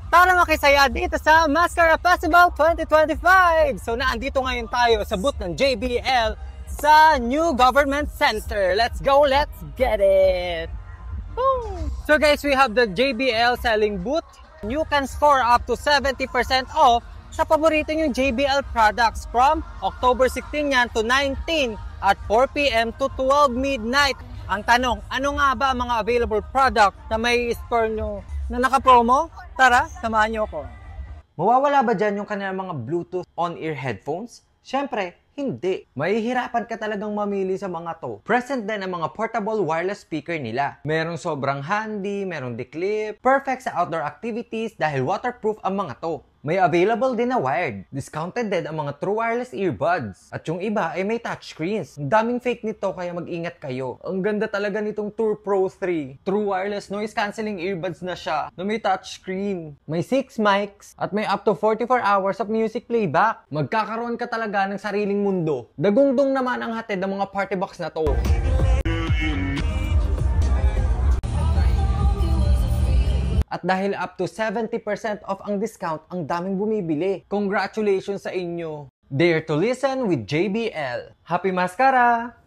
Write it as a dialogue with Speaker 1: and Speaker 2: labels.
Speaker 1: Tara makisaya dito sa Mascara Festival 2025! So naandito ngayon tayo sa booth ng JBL sa New Government Center. Let's go, let's get it! Woo! So guys, we have the JBL selling booth. You can score up to 70% off sa paborito nyong JBL products from October 16 yan to 19 at 4 p.m. to 12 midnight. Ang tanong, ano nga ba ang mga available product na may score nyo na naka-promo? Tara, samahan nyo ako. Mawawala ba dyan yung kanilang mga Bluetooth on-ear headphones? Siyempre, hindi. Mahihirapan ka talagang mamili sa mga to. Present din ang mga portable wireless speaker nila. Merong sobrang handy, merong declip. Perfect sa outdoor activities dahil waterproof ang mga to. May available din na wired. Discounted din ang mga true wireless earbuds. At yung iba ay may touchscreens. Ang daming fake nito kaya mag-ingat kayo. Ang ganda talaga nitong Tour Pro 3. True wireless noise cancelling earbuds na siya na may touchscreen. May 6 mics at may up to 44 hours of music playback. Magkakaroon ka talaga ng sariling mundo. Dagundong naman ang hatid ng mga party box na to. At dahil up to 70% off ang discount, ang daming bumibili. Congratulations sa inyo! Dare to listen with JBL. Happy Mascara!